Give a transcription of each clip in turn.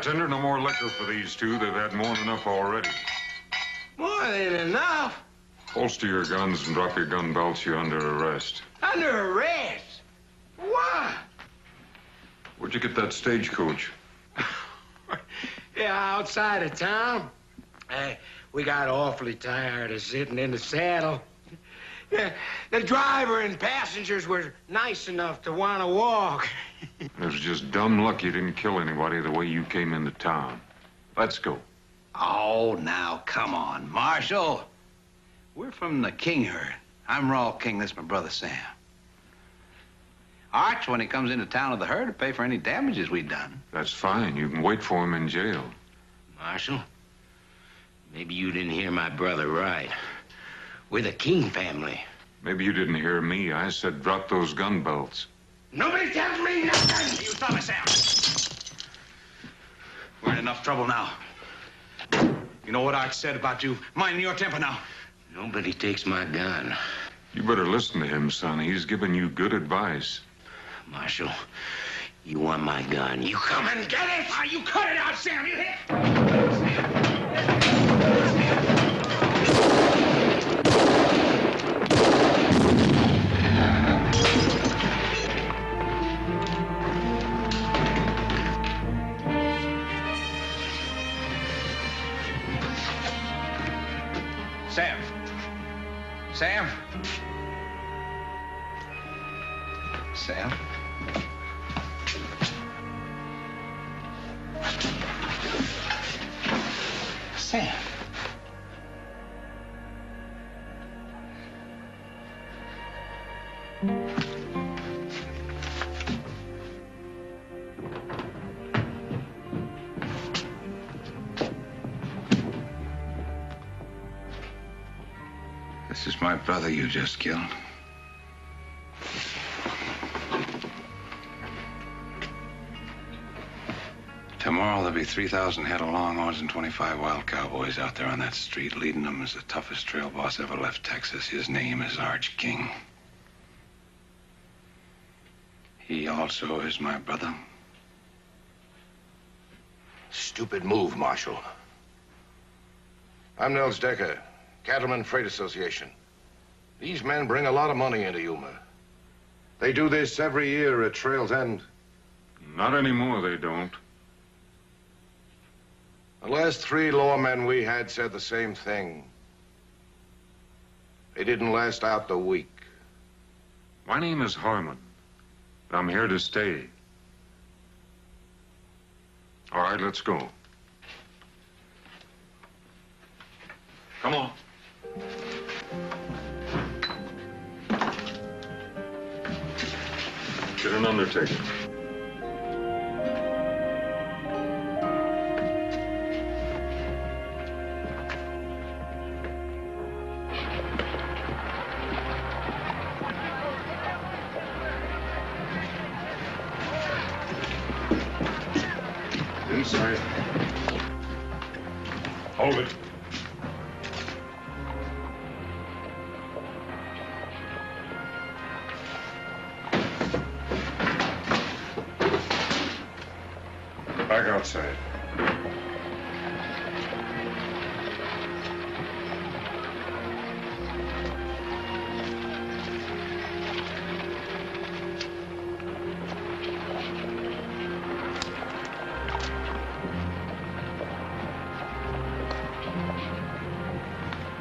Bartender, no more liquor for these two. They've had more than enough already. More than enough? Holster your guns and drop your gun belts. You're under arrest. Under arrest? Why? Where'd you get that stagecoach? Yeah, outside of town. We got awfully tired of sitting in the saddle. Yeah, the driver and passengers were nice enough to want to walk. It was just dumb luck you didn't kill anybody the way you came into town. Let's go. Oh, now, come on, Marshal. We're from the King herd. I'm Raw King. This is my brother Sam. Arch, when he comes into town with the herd, to pay for any damages we've done. That's fine. You can wait for him in jail. Marshal, maybe you didn't hear my brother right. We're the King family. Maybe you didn't hear me. I said drop those gun belts. Nobody tells me nothing! You stop it, Sam. We're in enough trouble now. You know what Arch said about you minding your temper now? Nobody takes my gun. You better listen to him, son. He's giving you good advice. Marshal, you want my gun. You come and get it! Ah, you cut it out, Sam. You hit. Sam. Sam. Sam. Sam. This is my brother you just killed. Tomorrow there'll be 3,000 head of longhorns and 25 wild cowboys out there on that street. Leading them is the toughest trail boss ever left Texas. His name is Arch King. He also is my brother. Stupid move, Marshal. I'm Nels Decker, Cattleman Freight Association. These men bring a lot of money into Yuma. They do this every year at Trail's End. Not anymore, they don't. The last 3 lawmen we had said the same thing. They didn't last out the week. My name is Harmon. I'm here to stay. All right, let's go. Come on. Get an undertaker. Inside. Hold it. Back outside.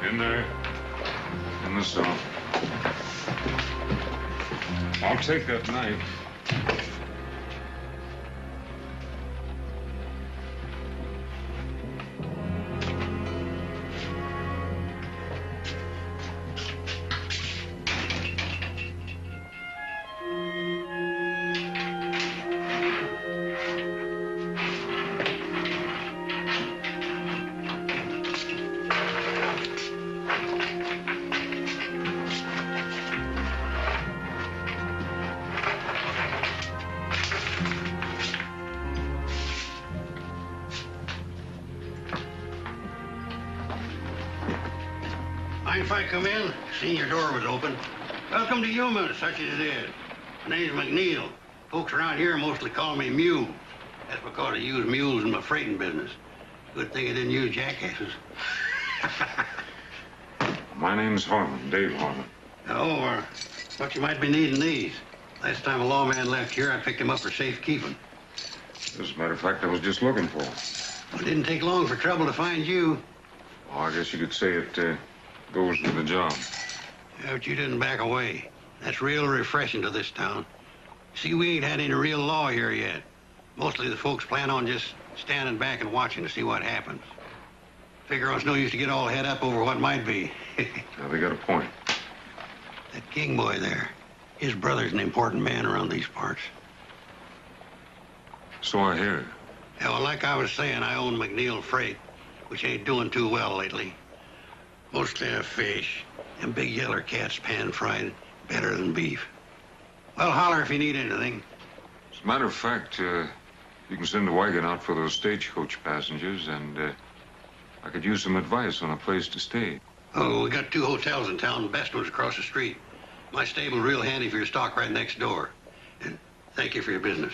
In there. In the sun. I'll take that knife. Mind if I come in? Seen your door was open. Welcome to Yuma, such as it is. My name's McNeil. Folks around here mostly call me Mew. That's because I use mules in my freighting business. Good thing I didn't use jackasses. My name's Harmon, Dave Harmon. Oh, thought you might be needing these. Last time a lawman left here, I picked him up for safekeeping. As a matter of fact, I was just looking for him. Well, it didn't take long for trouble to find you. Well, I guess you could say it goes with the job. Yeah, but you didn't back away. That's real refreshing to this town. See, we ain't had any real law here yet. Mostly the folks plan on just standing back and watching to see what happens. Figure it's no use to get all head up over what might be. Now, they got a point. That King boy there, his brother's an important man around these parts. So I hear. Yeah, well, like I was saying, I own McNeil Freight, which ain't doing too well lately. Mostly a fish, and big yeller cats pan-fried better than beef. Well, holler if you need anything. As a matter of fact, you can send a wagon out for those stagecoach passengers, and I could use some advice on a place to stay. Oh, we got 2 hotels in town. The best one's across the street. My stable real handy for your stock right next door. And thank you for your business.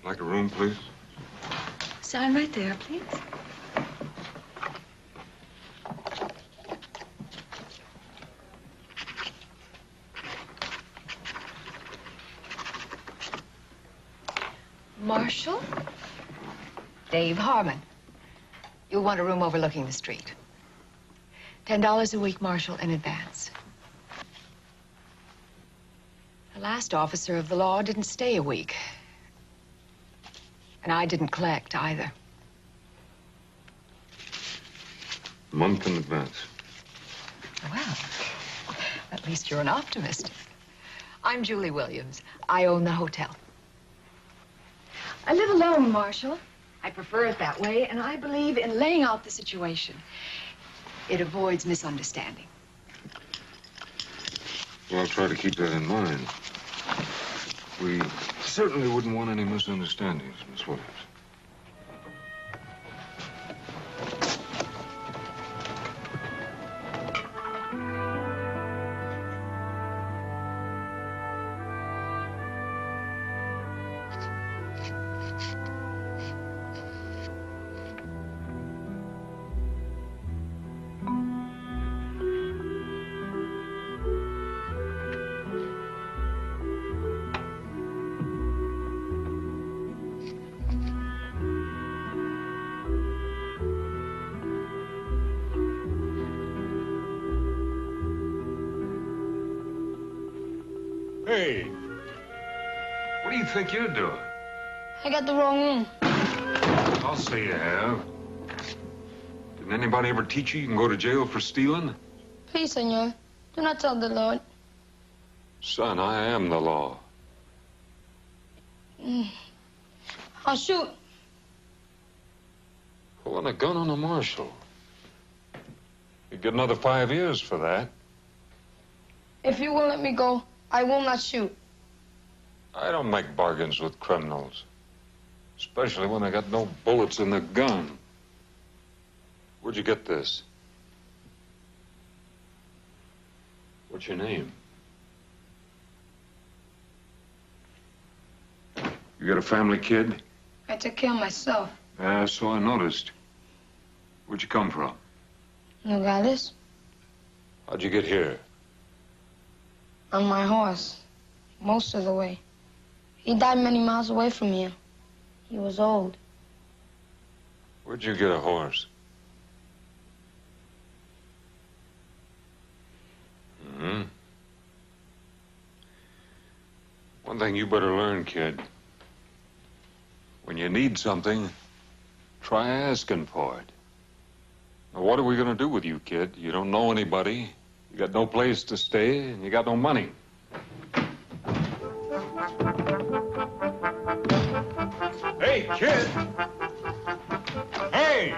Like a room, please? Sign right there, please. Marshall? Dave Harmon. You'll want a room overlooking the street. $10 a week, Marshall, in advance. The last officer of the law didn't stay a week. And I didn't collect either. A month in advance. Well, at least you're an optimist. I'm Julie Williams. I own the hotel. I live alone, Marshall. I prefer it that way, and I believe in laying out the situation. It avoids misunderstanding. Well, I'll try to keep that in mind. We certainly wouldn't want any misunderstandings, Miss Williams. Hey, what do you think you're doing? I got the wrong room. I'll say you have. Didn't anybody ever teach you can go to jail for stealing? Please, senor, do not tell the Lord. Son, I am the law. I'll shoot. Pulling a gun on a marshal. You'd get another 5 years for that. If you will let me go, I will not shoot. I don't make bargains with criminals. Especially when they got no bullets in the gun. Where'd you get this? What's your name? You got a family, kid? I took care of myself. So I noticed. Where'd you come from? Nogales? How'd you get here? On my horse. Most of the way. He died many miles away from here. He was old. Where'd you get a horse? One thing you better learn, kid. When you need something, try asking for it. Now, what are we gonna do with you, kid? You don't know anybody. You got no place to stay, and you got no money. Kid! Hey!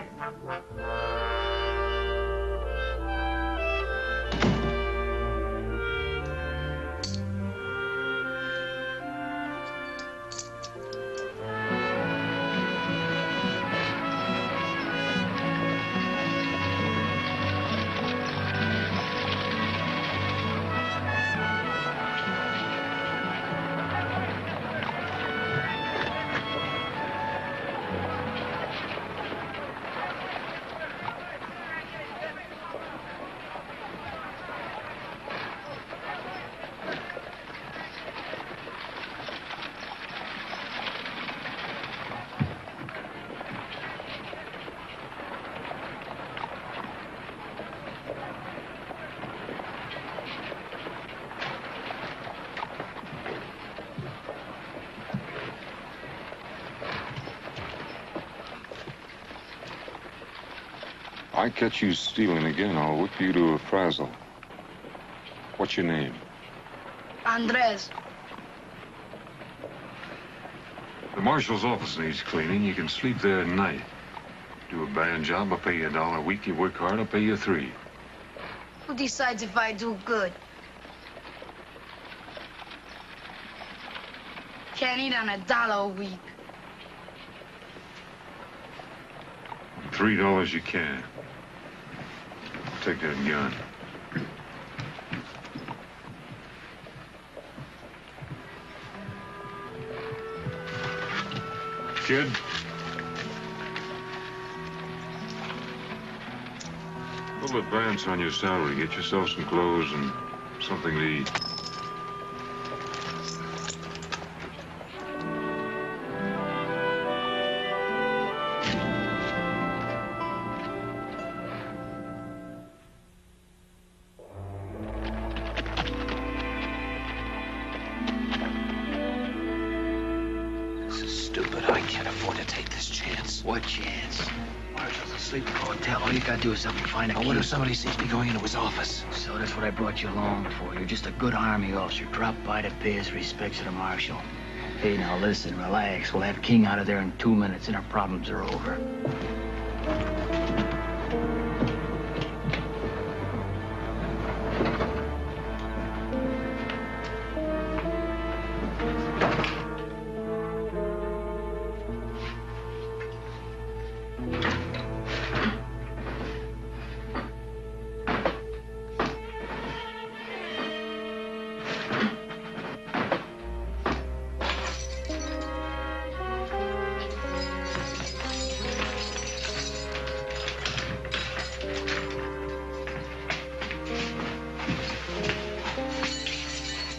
I catch you stealing again, I'll whip you to a frazzle. What's your name? Andres. The marshal's office needs cleaning. You can sleep there at night. Do a bad job, I'll pay you $1 a week. You work hard, I'll pay you $3. Who decides if I do good? Can't eat on $1 a week. $3 you can. Take that gun. Kid? A little advance on your salary. Get yourself some clothes and something to eat. What chance? Marshal's asleep in the hotel. All you gotta do is help me find a key. What if somebody sees me going into his office? So that's what I brought you along for. You're just a good army officer. Drop by to pay his respects to the marshal. Hey, now listen, relax. We'll have King out of there in 2 minutes and our problems are over.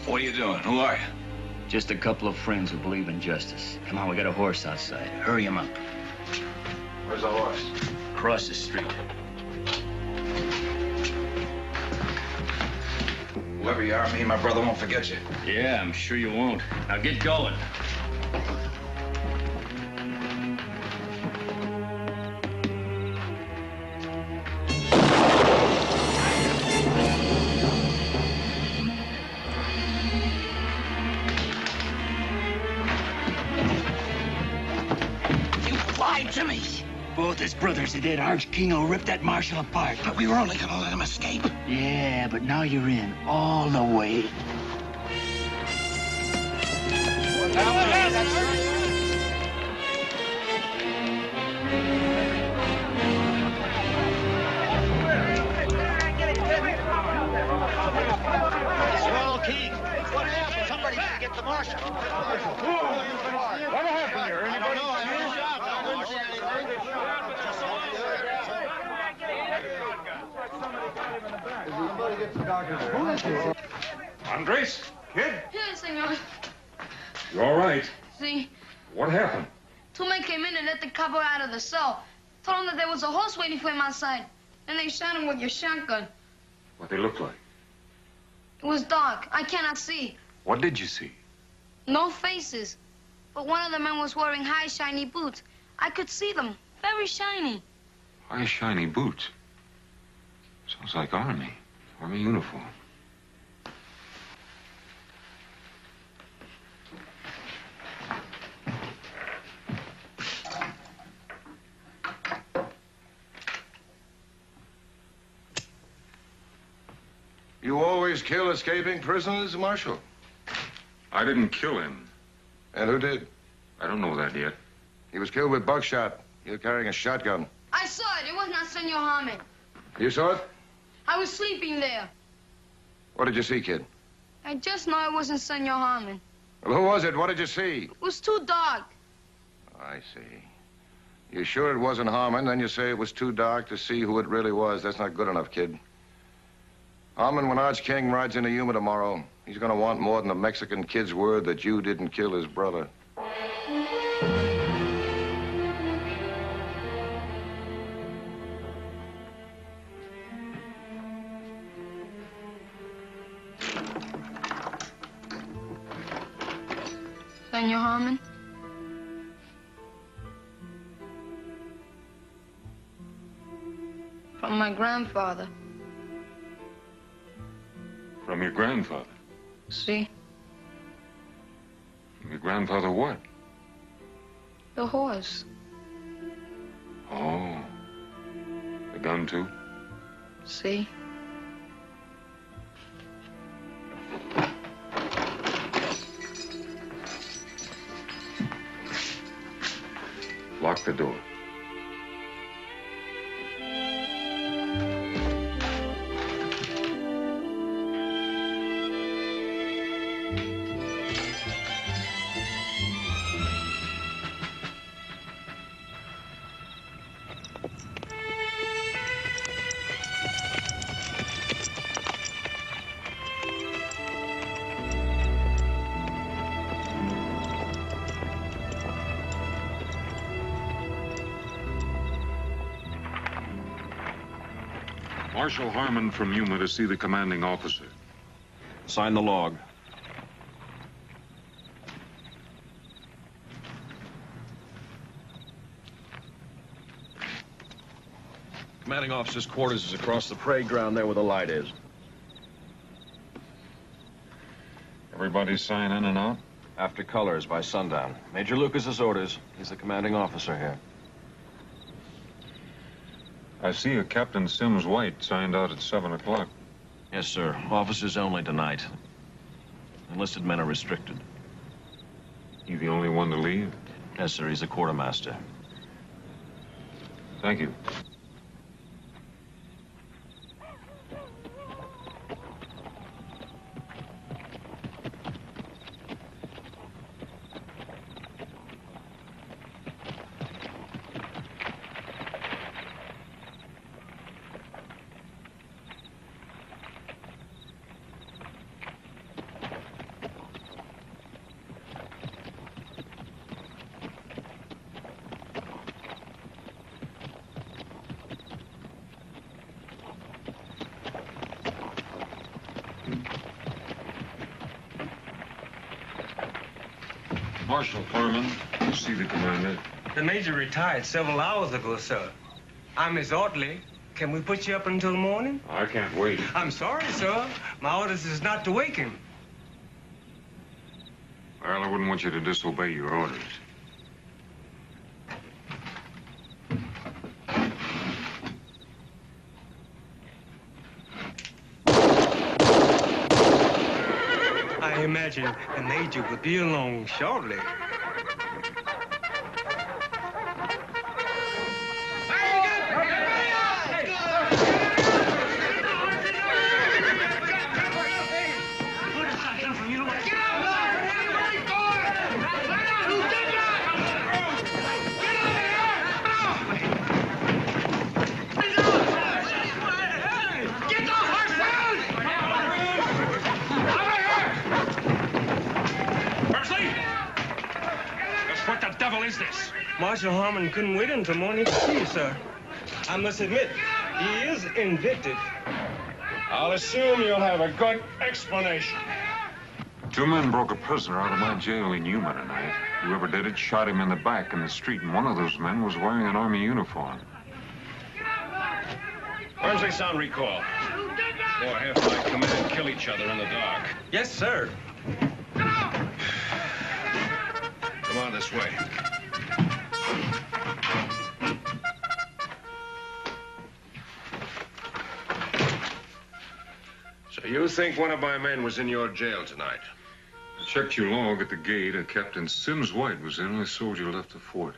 What are you doing? Who are you? Just a couple of friends who believe in justice. Come on, we got a horse outside. Hurry him up. Where's the horse? Across the street. Whoever you are, me and my brother won't forget you. Yeah, I'm sure you won't. Now get going. To me. Both his brothers did. Arch Kingo ripped that marshal apart. But we were only gonna let him escape. Yeah, but now you're in all the way. Swell King. What happened? Somebody should get the marshal. What happened here? Anybody? Andres? Kid? Yes, senor. You all right? See, What happened? 2 men came in and let the cowboy out of the cell. Told him that there was a horse waiting for him outside. Then they shot him with your shotgun. What they look like? It was dark. I cannot see. What did you see? No faces. But one of the men was wearing high, shiny boots. I could see them. Very shiny. High, shiny boots. Sounds like Army uniform. always kill escaping prisoners, Marshal? I didn't kill him. And who did? I don't know that yet. He was killed with buckshot. He was carrying a shotgun. I saw it. It was not Senor Harmon. You saw it? I was sleeping there. What did you see, kid? I just know it wasn't Senor Harmon. Well, who was it? What did you see? It was too dark. I see. You sure it wasn't Harmon? Then you say it was too dark to see who it really was. That's not good enough, kid. Harmon, when Arch King rides into Yuma tomorrow, he's gonna want more than a Mexican kid's word that you didn't kill his brother. Senor Harmon? From my grandfather. From your grandfather? See? From your grandfather what? The horse. Oh. The gun, too? See? Lock the door. Marshal Harmon from Yuma to see the commanding officer. Sign the log. Commanding officer's quarters is across the parade ground there where the light is. Everybody sign in and out? After colors by sundown. Major Lucas's orders. He's the commanding officer here. I see a Captain Sims White signed out at 7 o'clock. Yes, sir. Officers only tonight. Enlisted men are restricted. You the only one to leave? Yes, sir. He's a quartermaster. Thank you. Marshal Harmon, you see the commander. The major retired several hours ago, sir. I'm his orderly. Can we put you up until morning? I can't wait. I'm sorry, sir. My orders is not to wake him. Well, I wouldn't want you to disobey your orders. I imagine the major will be along shortly. Marshal Harmon couldn't wait until morning to see you, sir. I must admit, he is invictive. I'll assume you'll have a good explanation. 2 men broke a prisoner out of my jail in Yuma tonight. Whoever did it shot him in the back in the street, and one of those men was wearing an Army uniform. Forensic sound recall. Or have my command kill each other in the dark. Yes, sir. Come on this way. So you think one of my men was in your jail tonight? I checked your log at the gate. Captain Sims White was in. I sold you left to 40.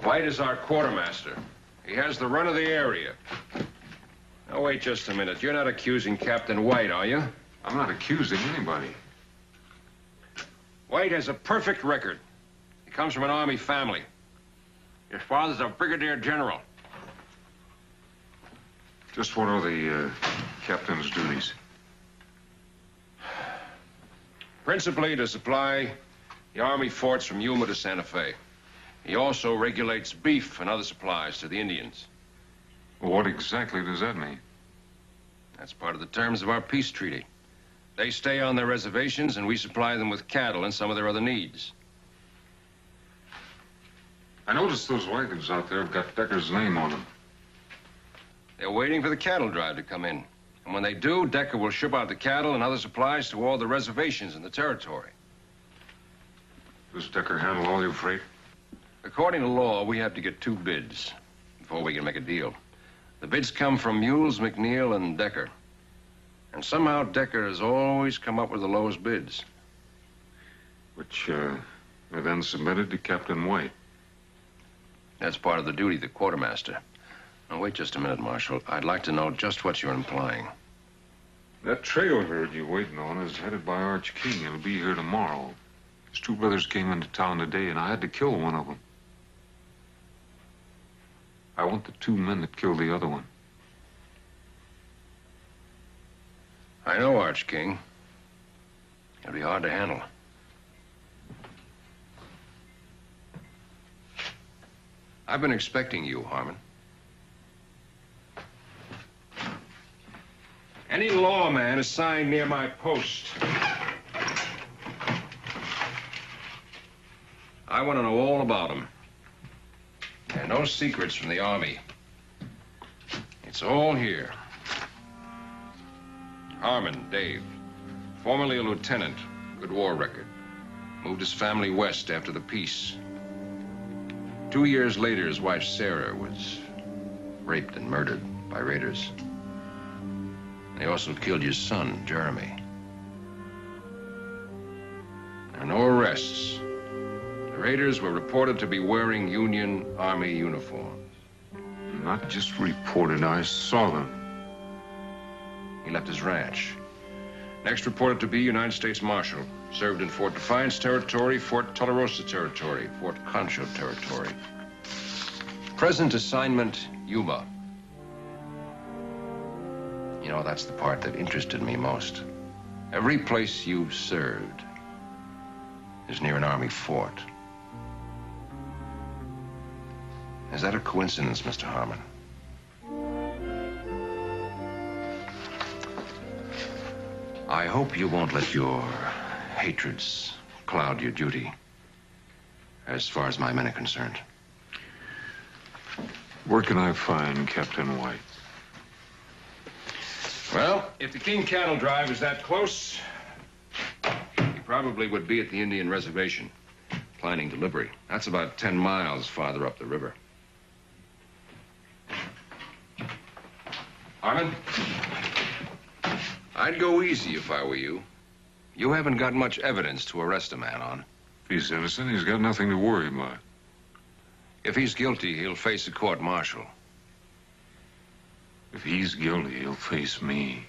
White is our quartermaster. He has the run of the area. Now, wait just a minute. You're not accusing Captain White, are you? I'm not accusing anybody. White has a perfect record. He comes from an Army family. His father's a brigadier general. Just what are the captain's duties? Principally to supply the Army forts from Yuma to Santa Fe. He also regulates beef and other supplies to the Indians. Well, what exactly does that mean? That's part of the terms of our peace treaty. They stay on their reservations, and we supply them with cattle and some of their other needs. I noticed those wagons out there have got Decker's name on them. They're waiting for the cattle drive to come in. And when they do, Decker will ship out the cattle and other supplies to all the reservations in the territory. Does Decker handle all your freight? According to law, we have to get 2 bids before we can make a deal. The bids come from Mules, McNeil, and Decker. And somehow Decker has always come up with the lowest bids. Which, are then submitted to Captain White. That's part of the duty of the quartermaster. Now, wait just a minute, Marshal. I'd like to know just what you're implying. That trail herd you're waiting on is headed by Arch King. He'll be here tomorrow. His 2 brothers came into town today, and I had to kill one of them. I want the 2 men that killed the other one. I know Arch King. It'll be hard to handle. I've been expecting you, Harmon. Any lawman assigned near my post. I want to know all about him. And no secrets from the Army. It's all here. Harmon, Dave. Formerly a lieutenant. Good war record. Moved his family west after the peace. 2 years later, his wife, Sarah, was raped and murdered by raiders. They also killed your son, Jeremy. There are no arrests. The raiders were reported to be wearing Union Army uniforms. Not just reported, I saw them. He left his ranch. Next reported to be United States Marshal. Served in Fort Defiance Territory, Fort Tularosa Territory, Fort Concho Territory. Present assignment, Yuma. You know, that's the part that interested me most. Every place you've served is near an Army fort. Is that a coincidence, Mr. Harmon? I hope you won't let your hatreds cloud your duty, as far as my men are concerned. Where can I find Captain White? Well, if the King cattle drive is that close, he probably would be at the Indian reservation, planning delivery. That's about 10 miles farther up the river. Harmon? I'd go easy if I were you. You haven't got much evidence to arrest a man on. If he's innocent, he's got nothing to worry about. If he's guilty, he'll face a court-martial. If he's guilty, he'll face me.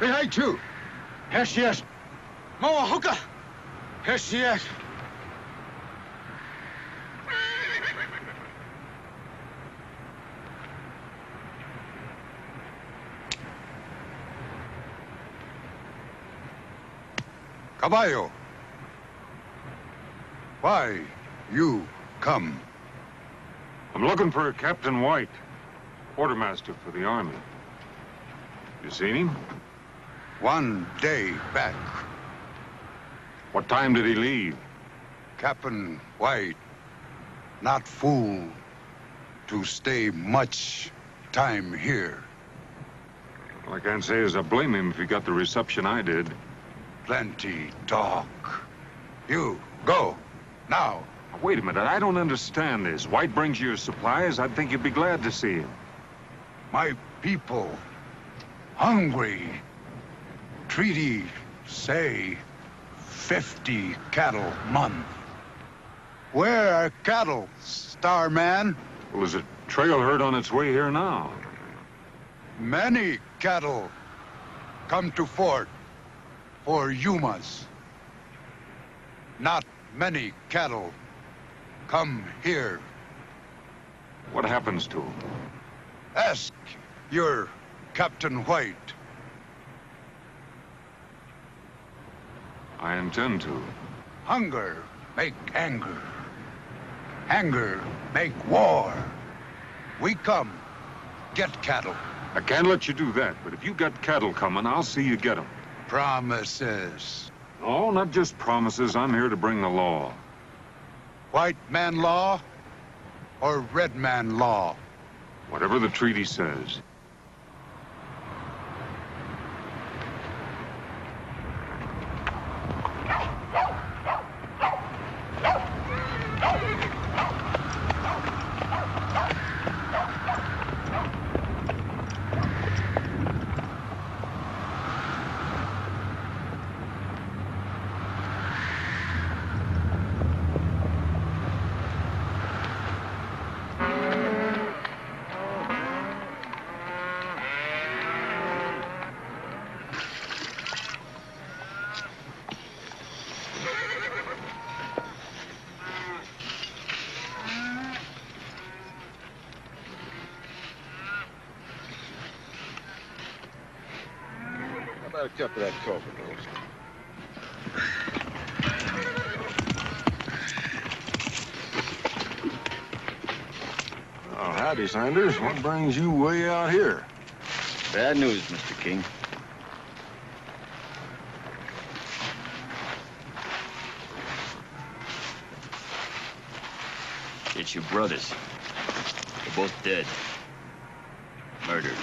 Behind you. Here she is. Moa Hooker. Here she is. Caballo. Why you come? I'm looking for Captain White, quartermaster for the Army. You seen him? 1 day back. What time did he leave? Captain White, not fool to stay much time here. Well, I can't say as I blame him if he got the reception I did. Plenty talk. You, go, now. Wait a minute, I don't understand this. White brings you your supplies, I'd think you'd be glad to see him. My people, hungry. Treaty say 50 cattle month. Where are cattle, Starman? Well, there's a trail herd on its way here now. Many cattle come to fort for Yumas. Not many cattle come here. What happens to him? Ask your Captain White. I intend to. Hunger make anger. Anger make war. We come, get cattle. I can't let you do that, but if you got cattle coming, I'll see you get them. Promises. No, not just promises. I'm here to bring the law. White man law or red man law? Whatever the treaty says. A cup of that coffee, Rose. Oh, howdy, Sanders. What brings you way out here? Bad news, Mr. King. It's your brothers. They're both dead. Murdered.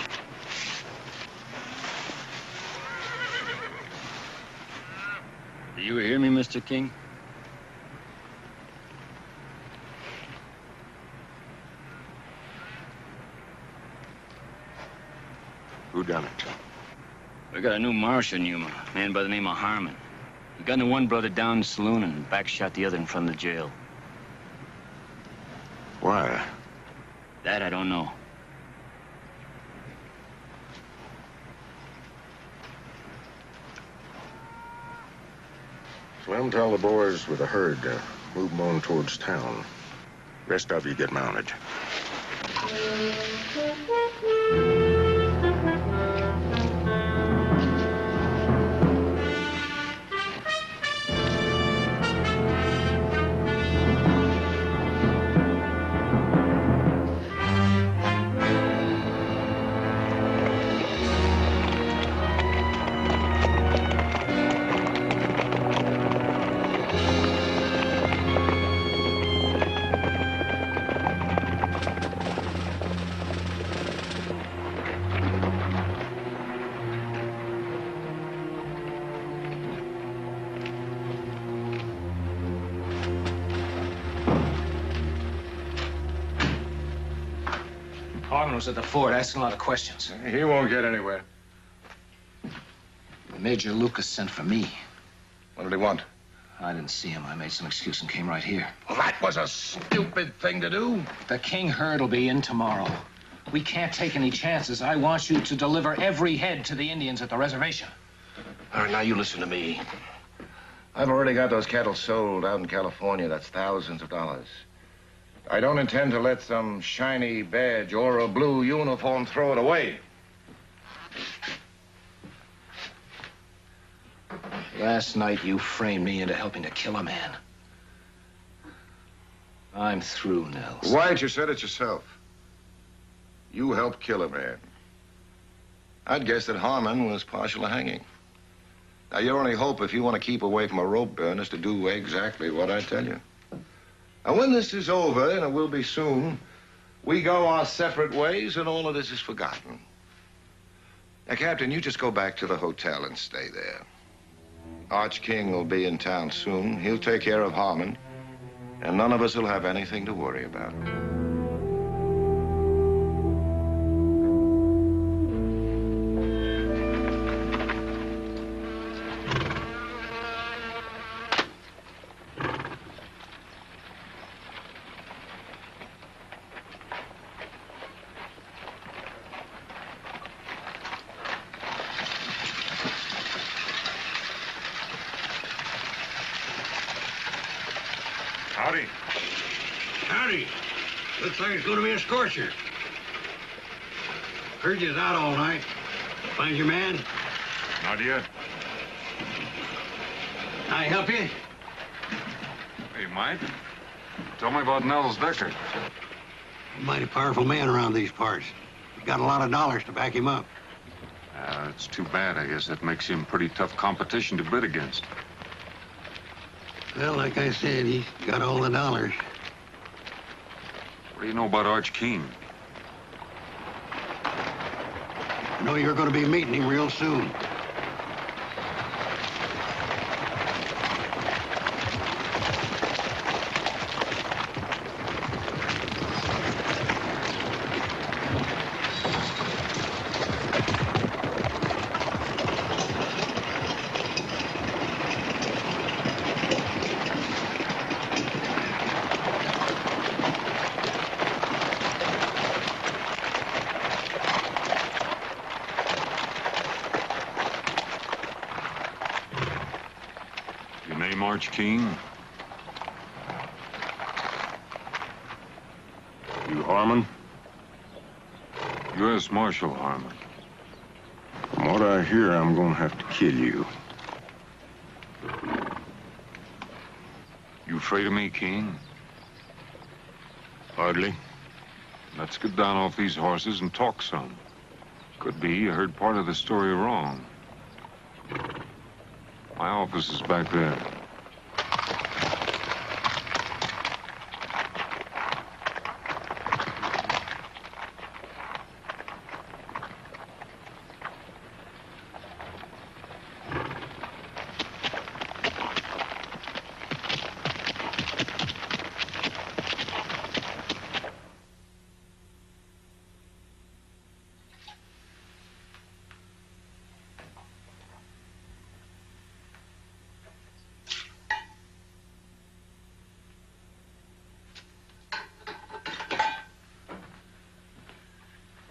Do you hear me, Mr. King? Who done it? We got a new marshal in Yuma, a man by the name of Harmon. He gunned one brother down in the saloon and backshot the other in front of the jail. Why? That I don't know. Slim, tell the boys with the herd to move them on towards town. Rest of you get mounted. Harmon was at the fort asking a lot of questions. He won't get anywhere. Major Lucas sent for me. What did he want? I didn't see him. I made some excuse and came right here. Well, that was a stupid thing to do. The king herd will be in tomorrow. We can't take any chances. I want you to deliver every head to the Indians at the reservation. All right, now you listen to me. I've already got those cattle sold out in California. That's thousands of dollars. I don't intend to let some shiny badge or a blue uniform throw it away. Last night, you framed me into helping to kill a man. I'm through, Nels. White, you said it yourself. You helped kill a man. I'd guess that Harmon was partial to hanging. Now, your only hope, if you want to keep away from a rope burn, is to do exactly what I tell you. Now, when this is over, and it will be soon, we go our separate ways, and all of this is forgotten. Now, Captain, you just go back to the hotel and stay there. Arch King will be in town soon. He'll take care of Harmon, and none of us will have anything to worry about. Howdy. Howdy. Looks like it's going to be a scorcher. Heard you was out all night. Find your man? Not yet. Can I help you? Hey, Mike. Tell me about Nels Decker. A mighty powerful man around these parts. He got a lot of dollars to back him up. It's too bad. I guess that makes him pretty tough competition to bid against. Well, like I said, he's got all the dollars. What do you know about Arch King? I know you're going to be meeting him real soon. Arch King? You Harmon? U.S. Marshal Harmon. From what I hear, I'm gonna have to kill you. You afraid of me, King? Hardly. Let's get down off these horses and talk some. Could be you heard part of the story wrong. My office is back there.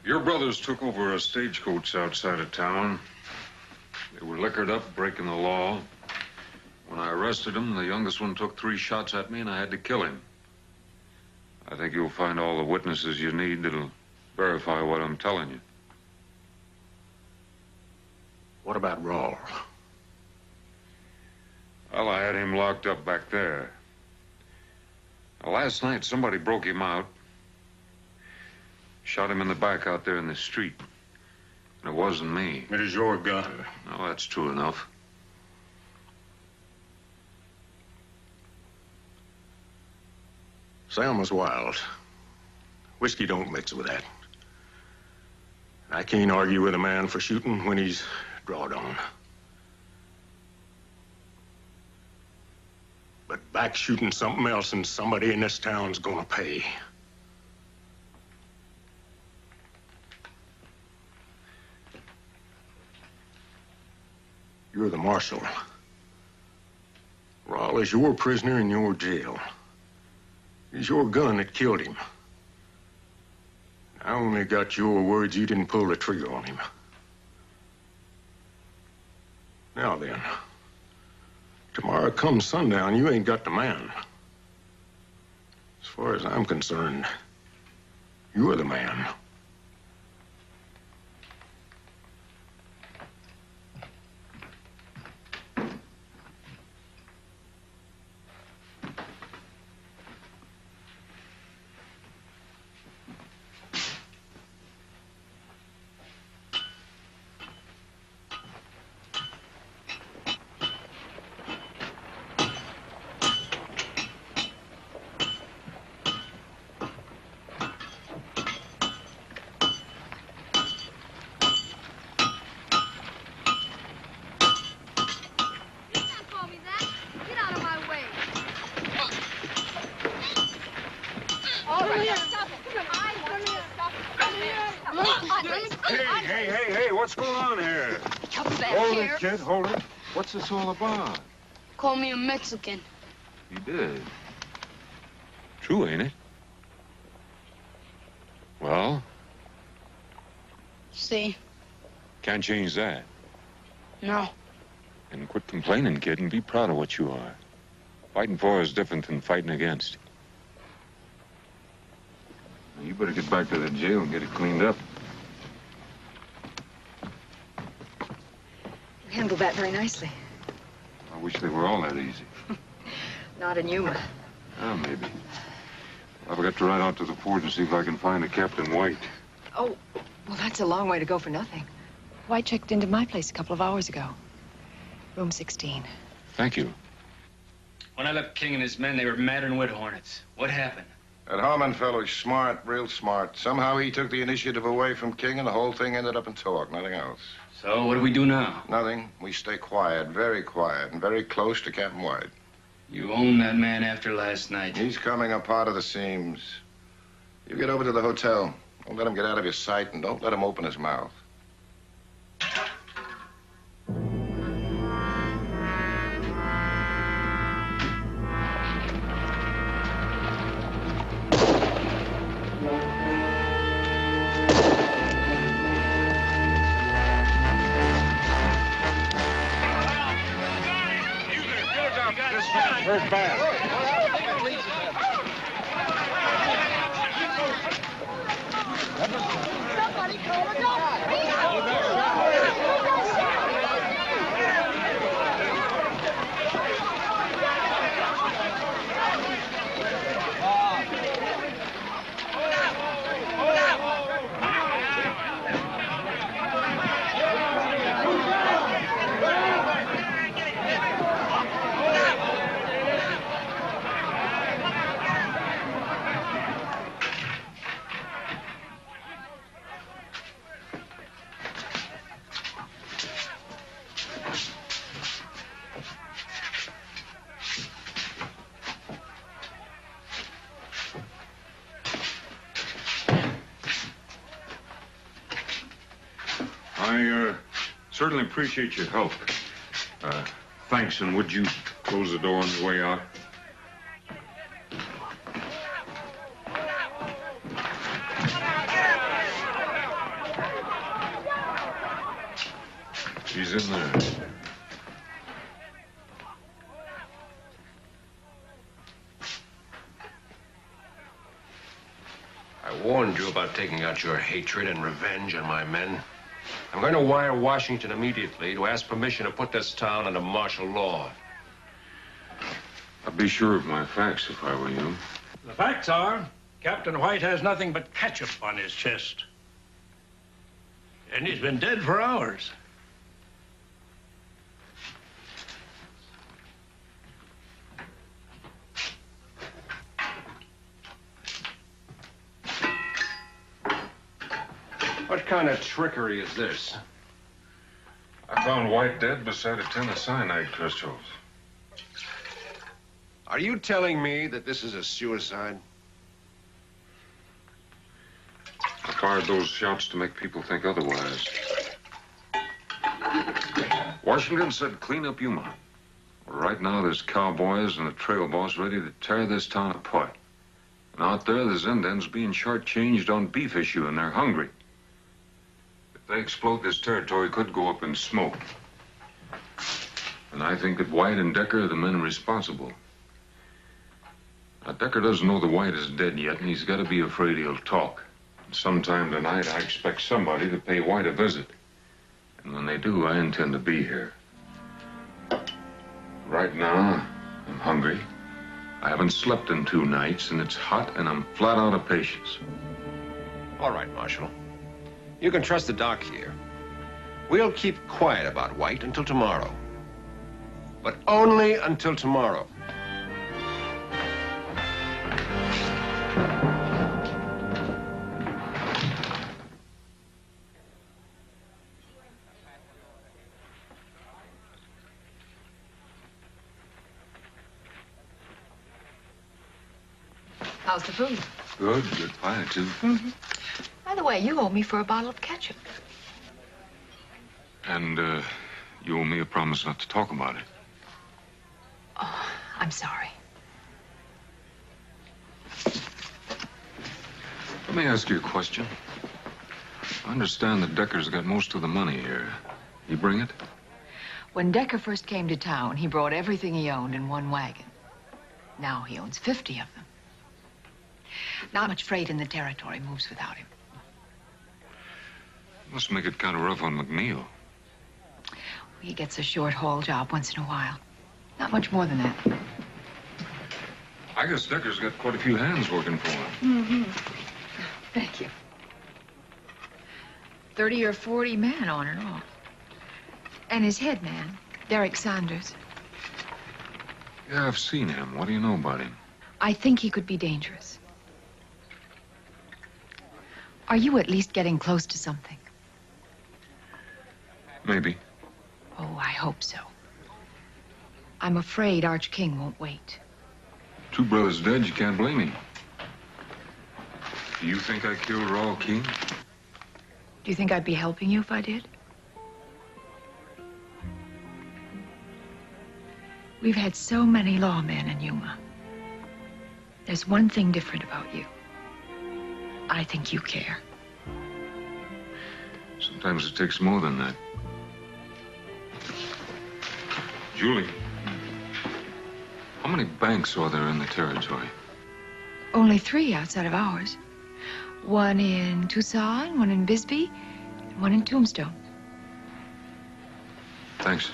Your brothers took over a stagecoach outside of town. They were liquored up, breaking the law. When I arrested them, the youngest one took 3 shots at me, and I had to kill him. I think you'll find all the witnesses you need that'll verify what I'm telling you. What about Rawl? Well, I had him locked up back there. Now, last night, somebody broke him out. Shot him in the back out there in the street. And it wasn't me. It is your gun. No, that's true enough. Sam was wild. Whiskey don't mix with that. I can't argue with a man for shooting when he's drawed on. But back shooting something else, and somebody in this town's gonna pay. You're the marshal. Rawl is your prisoner in your jail. It's your gun that killed him. I only got your words you didn't pull the trigger on him. Now then, tomorrow come sundown, you ain't got the man. As far as I'm concerned, you're the man. Hey, what's going on here? Come back Hold here. it, kid, hold it. What's this all about? Call me a Mexican. You did. True, ain't it? Well, See? can't change that. No. And quit complaining, kid, and be proud of what you are. Fighting for is different than fighting against. You better get back to the jail and get it cleaned up. You handled that very nicely. I wish they were all that easy. Not in Yuma. Oh, maybe. I've got to ride out to the fort and see if I can find a Captain White. Oh, well, that's a long way to go for nothing. White checked into my place a couple of hours ago. Room 16. Thank you. When I left King and his men, they were madder than wood hornets. What happened? That Harmon fellow's smart, real smart. Somehow he took the initiative away from King, and the whole thing ended up in talk, nothing else. So, what do we do now? Nothing. We stay quiet, and very close to Captain White. You own that man after last night. He's coming apart of the seams. You get over to the hotel. Don't let him get out of your sight, and don't let him open his mouth. Where's Bass? Somebody call a doctor! I certainly appreciate your help. Thanks, and would you close the door on the way out? She's in there. I warned you about taking out your hatred and revenge on my men. I'm going to wire Washington immediately to ask permission to put this town under martial law. I'd be sure of my facts if I were you. The facts are, Captain White has nothing but ketchup on his chest. And he's been dead for hours. What kind of trickery is this? I found White dead beside a tin of cyanide crystals. Are you telling me that this is a suicide? I fired those shots to make people think otherwise. Washington said clean up Yuma. Well, right now there's cowboys and a trail boss ready to tear this town apart. And out there, there's Indians being shortchanged on beef issue, and they're hungry. If they explode, this territory could go up in smoke. And I think that White and Decker are the men responsible. Now, Decker doesn't know the White is dead yet, and he's got to be afraid he'll talk. And sometime tonight, I expect somebody to pay White a visit. And when they do, I intend to be here. Right now, I'm hungry. I haven't slept in 2 nights, and it's hot, and I'm flat out of patience. All right, Marshal. You can trust the doc here. We'll keep quiet about White until tomorrow. But only until tomorrow. How's the food? Good pie, too. Mm-hmm. By the way, you owe me for a bottle of ketchup. And, you owe me a promise not to talk about it. Oh, I'm sorry. Let me ask you a question. I understand that Decker's got most of the money here. You bring it? When Decker first came to town, he brought everything he owned in one wagon. Now he owns 50 of them. Not much freight in the territory moves without him. Must make it kind of rough on McNeil. He gets a short haul job once in a while. Not much more than that. I guess Decker's got quite a few hands working for him. Mm-hmm. Thank you. 30 or 40 men on and off. And his head man, Derek Saunders. Yeah, I've seen him. What do you know about him? I think he could be dangerous. Are you at least getting close to something? Maybe. Oh, I hope so. I'm afraid Arch King won't wait. 2 brothers dead, you can't blame him. Do you think I killed Raul King? Do you think I'd be helping you if I did? We've had so many lawmen in Yuma. There's one thing different about you. I think you care. Sometimes it takes more than that. Julie, how many banks are there in the territory? Only 3 outside of ours. One in Tucson, one in Bisbee, and one in Tombstone. Thanks.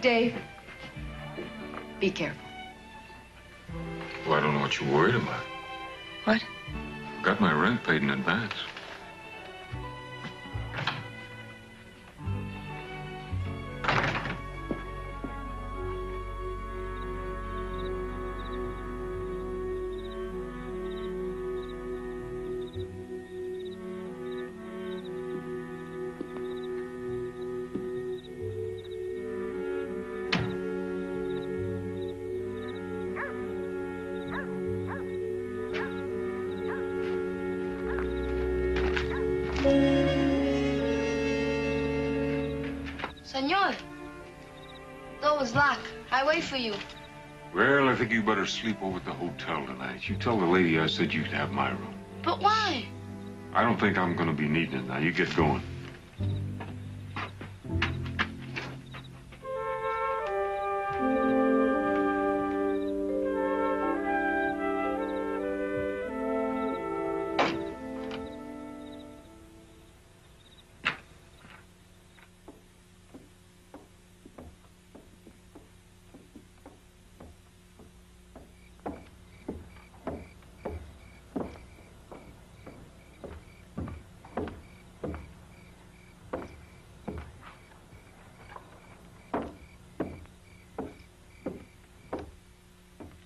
Dave, be careful. Well, I don't know what you're worried about. What? Got my rent paid in advance. Senor, door was locked. I wait for you. Well, I think you better sleep over at the hotel tonight. You tell the lady I said you could have my room. But why? I don't think I'm going to be needing it now. You get going.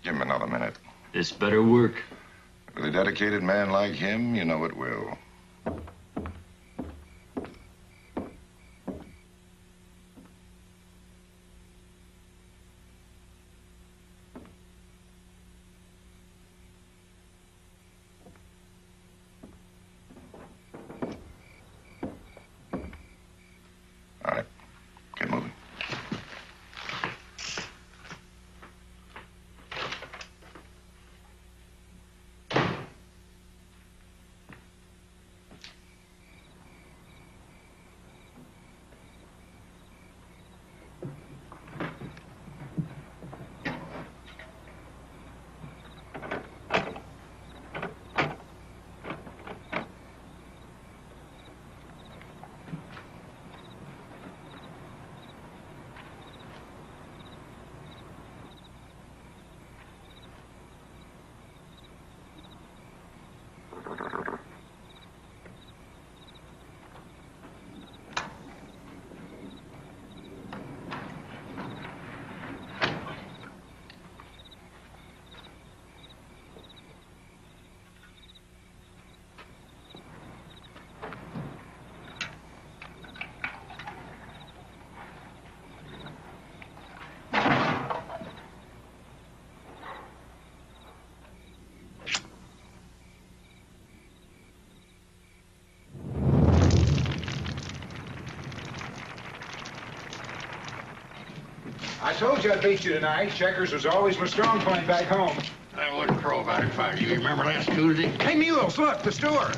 Give him another minute. This better work. With a dedicated man like him, you know it will. All right. Get moving. told you I'd beat you tonight. Checkers was always my strong point back home. I wouldn't crow about it if I were you. You remember last Tuesday? Hey, Mules, look, the store.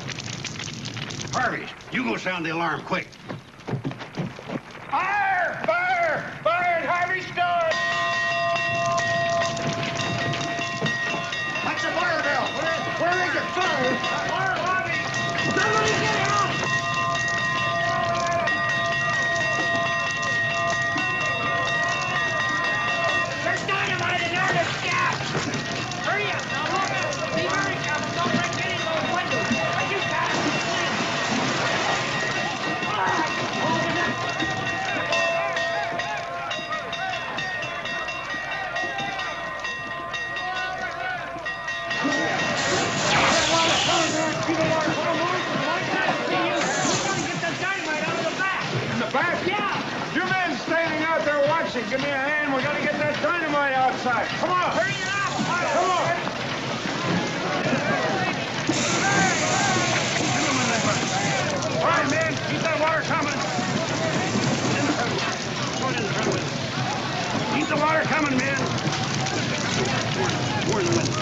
Harvey, you go sound the alarm quick. Fire! Fire! Fire at Harvey's store! What's the fire bell? Where is it? Fire, Harvey! Somebody get out! There's dynamite in there, there's gas! Hurry up, now look out! Be very careful, don't break any of those windows! But you got it! In the back? Yeah! You men standing out there watching, give me a hand. We gotta get that dynamite outside. Come on! Hurry it up! Come on! All right, man, keep that water coming. Keep the water coming, man. More in the window.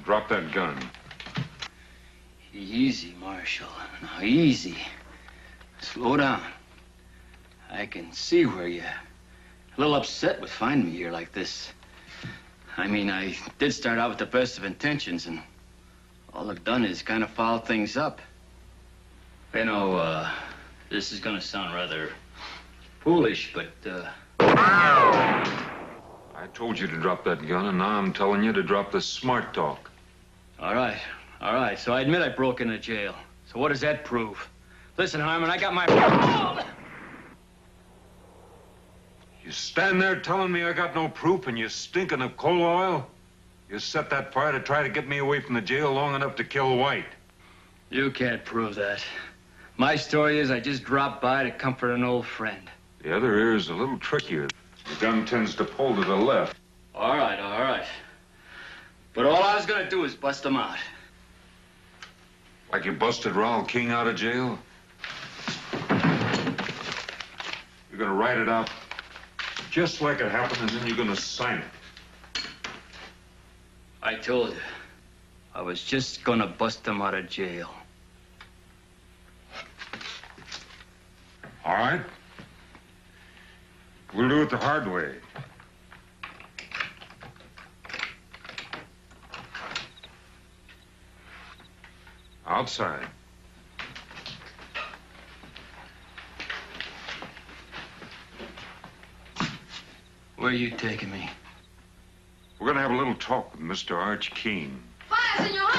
Drop that gun. Easy, Marshal. Now, easy. Slow down. I can see where you're a little upset with finding me here like this. I mean, I did start out with the best of intentions, and all I've done is kind of foul things up. You know, this is gonna sound rather foolish, but, I told you to drop that gun, and now I'm telling you to drop the smart talk. All right. So I admit I broke into jail. So what does that prove? Listen, Harmon, I got my... You stand there telling me I got no proof and you're stinking of coal oil? You set that fire to try to get me away from the jail long enough to kill White. You can't prove that. My story is I just dropped by to comfort an old friend. The other ear is a little trickier. The gun tends to pull to the left. All right. But all I was gonna do is bust him out. Like you busted Raoul King out of jail? You're gonna write it out just like it happened, and then you're gonna sign it. I told you. I was just gonna bust him out of jail. All right. We'll do it the hard way. Outside. Where are you taking me? We're gonna have a little talk with Mr. Arch King. Fire, senor.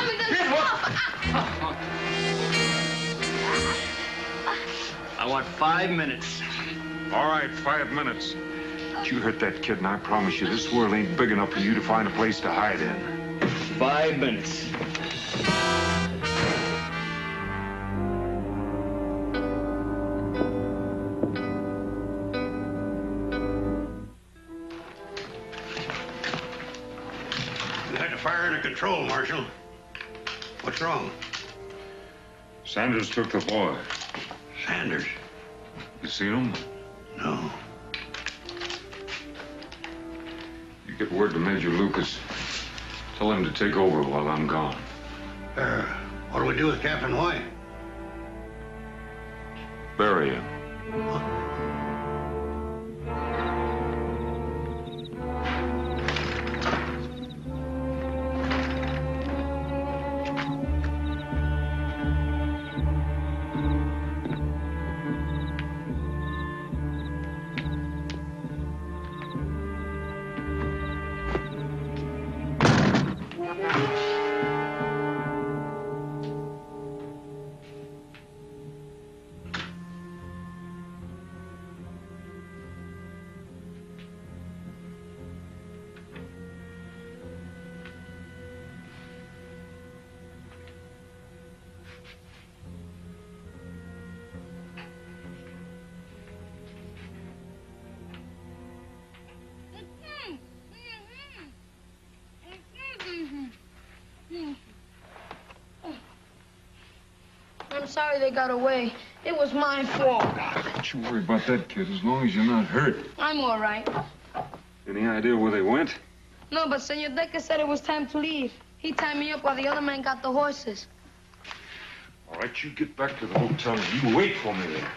I want 5 minutes. All right, 5 minutes. But you hurt that kid, and I promise you, this world ain't big enough for you to find a place to hide in. 5 minutes. You had the fire under control, Marshal. What's wrong? Sanders took the boy. Sanders? You seen him? No. You get word to Major Lucas. Tell him to take over while I'm gone. What do we do with Captain White? Bury him. I'm sorry they got away. It was my fault. Don't you worry about that, kid, as long as you're not hurt. I'm all right. Any idea where they went? No, but Senor Decker said it was time to leave. He tied me up while the other man got the horses. All right, you get back to the hotel and you wait for me there.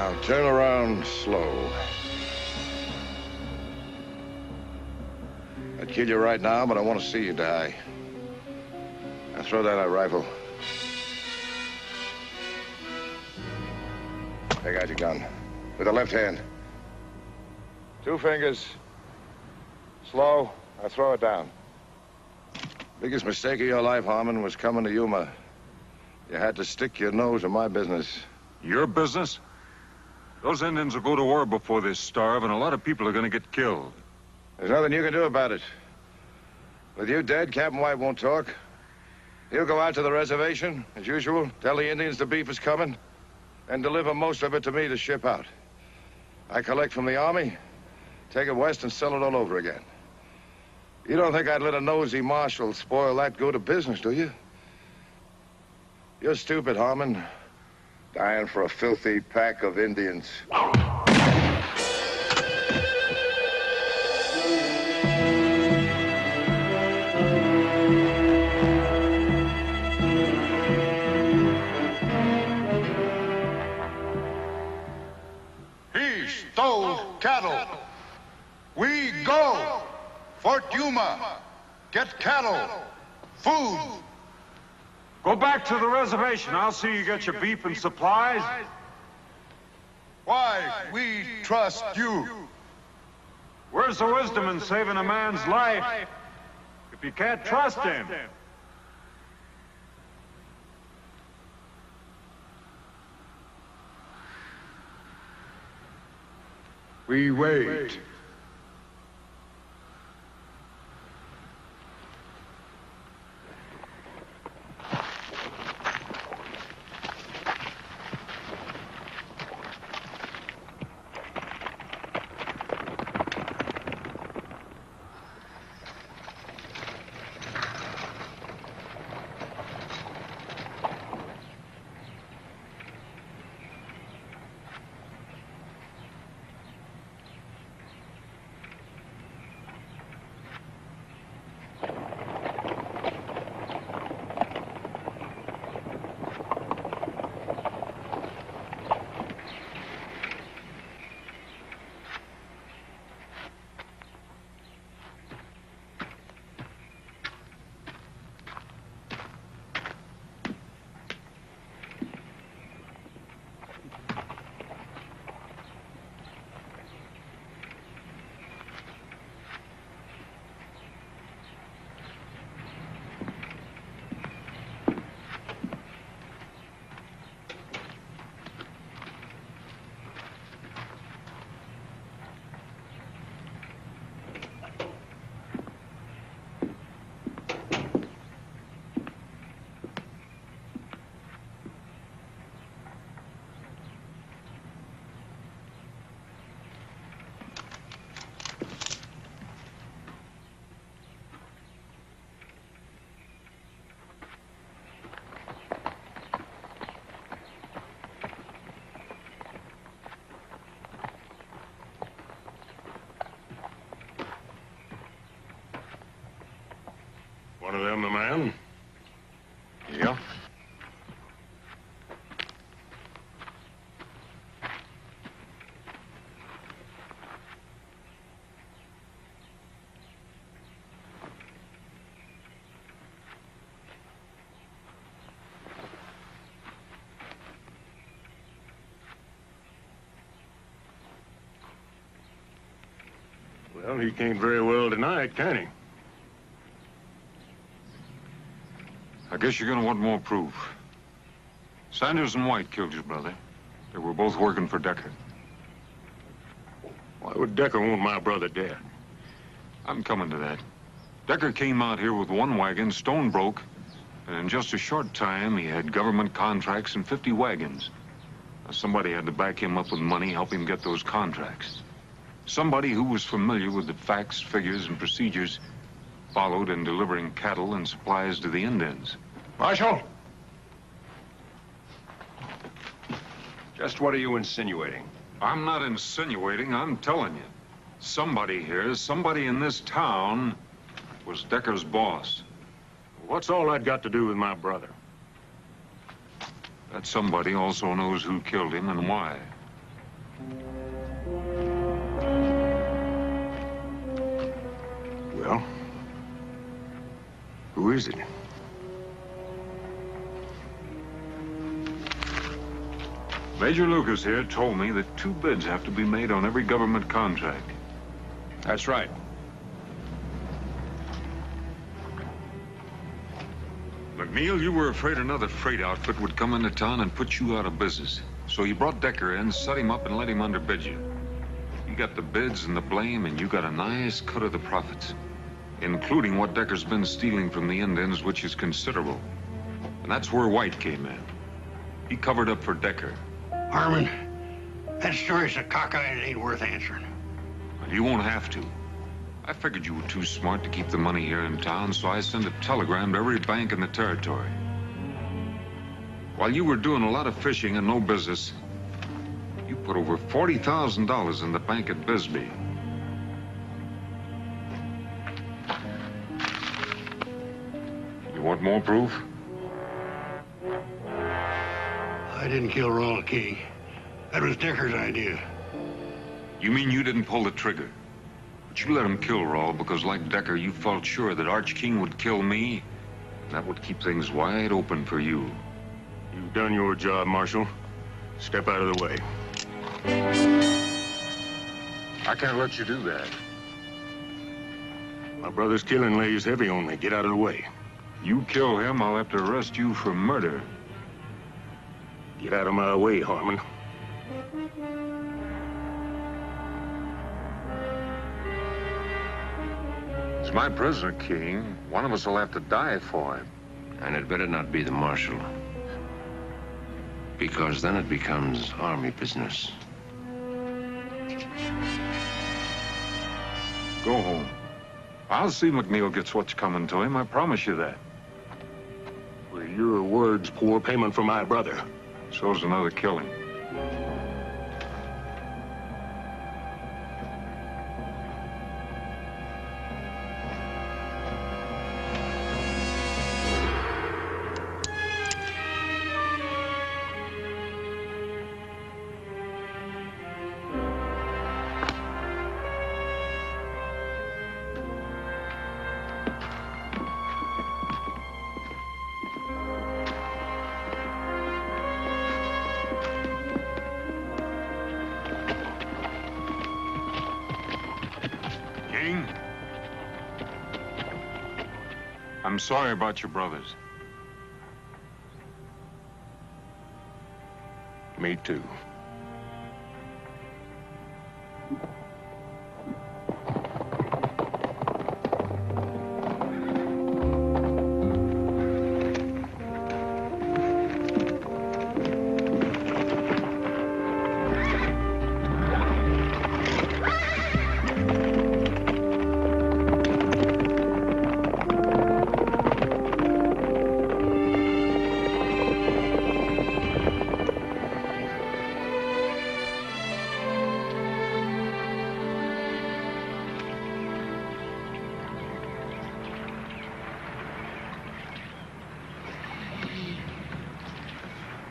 Now, turn around slow. I'd kill you right now, but I want to see you die. Now, throw down that rifle. Take out your gun. With the left hand. 2 fingers. Slow. Now, throw it down. Biggest mistake of your life, Harmon, was coming to Yuma. You had to stick your nose in my business. Your business? Those Indians will go to war before they starve, and a lot of people are going to get killed. There's nothing you can do about it. With you dead, Captain White won't talk. He'll go out to the reservation, as usual, tell the Indians the beef is coming, and deliver most of it to me to ship out. I collect from the army, take it west, and sell it all over again. You don't think I'd let a nosy marshal spoil that good a business, do you? You're stupid, Harmon. Dying for a filthy pack of Indians. He stole cattle. We go. Fort Yuma. Get cattle. Food. Go back to the reservation. I'll see you get your beef and supplies. Why we trust you. Where's the wisdom in saving a man's life if you can't trust him? We wait. One of them the man? Yeah. Well, he can't very well deny it, can he? I guess you're gonna want more proof. Sanders and White killed your brother. They were both working for Decker. Why would Decker want my brother dead? I'm coming to that. Decker came out here with 1 wagon, stone broke, and in just a short time, he had government contracts and 50 wagons. Now, somebody had to back him up with money, help him get those contracts. Somebody who was familiar with the facts, figures, and procedures followed in delivering cattle and supplies to the Indians. Marshal? Just what are you insinuating? I'm not insinuating, I'm telling you. Somebody here, somebody in this town, was Decker's boss. What's all that got to do with my brother? That somebody also knows who killed him and why. Well, who is it? Major Lucas here told me that 2 bids have to be made on every government contract. That's right. McNeil, you were afraid another freight outfit would come into town and put you out of business. So you brought Decker in, set him up, and let him underbid you. You got the bids and the blame, and you got a nice cut of the profits, including what Decker's been stealing from the Indians, which is considerable. And that's where White came in. He covered up for Decker. Harmon, that story's so cockeyed it ain't worth answering. Well, you won't have to. I figured you were too smart to keep the money here in town, so I sent a telegram to every bank in the territory. While you were doing a lot of fishing and no business, you put over $40,000 in the bank at Bisbee. You want more proof? I didn't kill Ronald King. That was Decker's idea. You mean you didn't pull the trigger? But you let him kill Rawl because, like Decker, you felt sure that Arch King would kill me. And that would keep things wide open for you. You've done your job, Marshal. Step out of the way. I can't let you do that. My brother's killing lays heavy on me. Get out of the way. You kill him, I'll have to arrest you for murder. Get out of my way, Harmon. He's my prisoner, King. One of us will have to die for him. And it better not be the Marshal. Because then it becomes army business. Go home. I'll see McNeil gets what's coming to him, I promise you that. Well, your word's poor payment for my brother. So's another killing. I'm sorry about your brothers. Me too.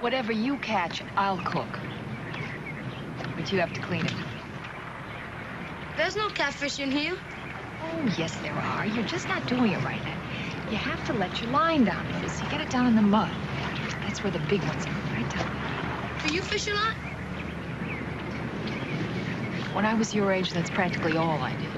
Whatever you catch, I'll cook. But you have to clean it. There's no catfish in here. Oh, yes, there are. You're just not doing it right. You have to let your line down, Liz. You get it down in the mud. That's where the big ones are, right down. Do you fish a lot? When I was your age, that's practically all I did.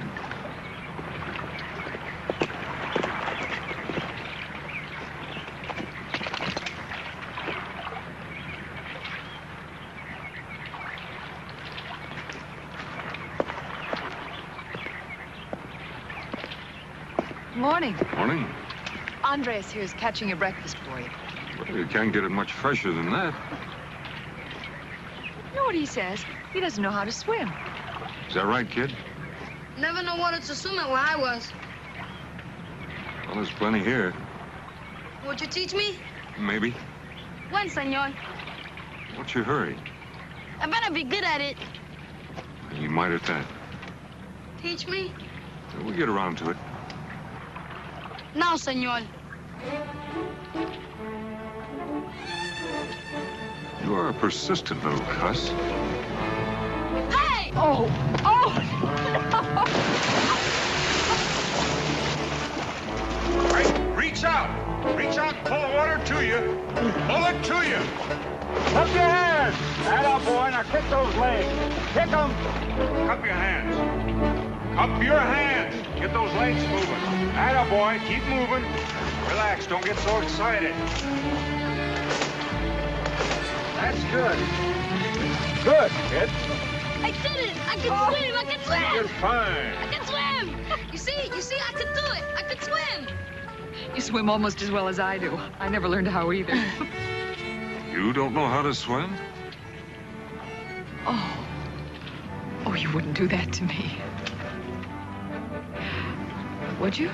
Morning. Morning. Andres here is catching your breakfast for you. Well, you can't get it much fresher than that. You know what he says? He doesn't know how to swim. Is that right, kid? Never know water to swim at where I was. Well, there's plenty here. Would you teach me? Maybe. When, senor? What's your hurry? I better be good at it. You might at that. Teach me? We'll get around to it. Now, senor. You are a persistent little cuss. Oh, oh, All right, reach out. Reach out and pull the water to you. Pull it to you. Up your hands. Atta boy. Now kick those legs. Kick them. Cup your hands. Cup your hands. Get those legs moving. Atta boy. Keep moving. Relax. Don't get so excited. That's good. Good, kid. I did it! I can swim! I can swim! You're fine. I can swim! You see, I can do it! I can swim! you swim almost as well as I do. I never learned how either. You don't know how to swim? Oh. Oh, you wouldn't do that to me. Would you?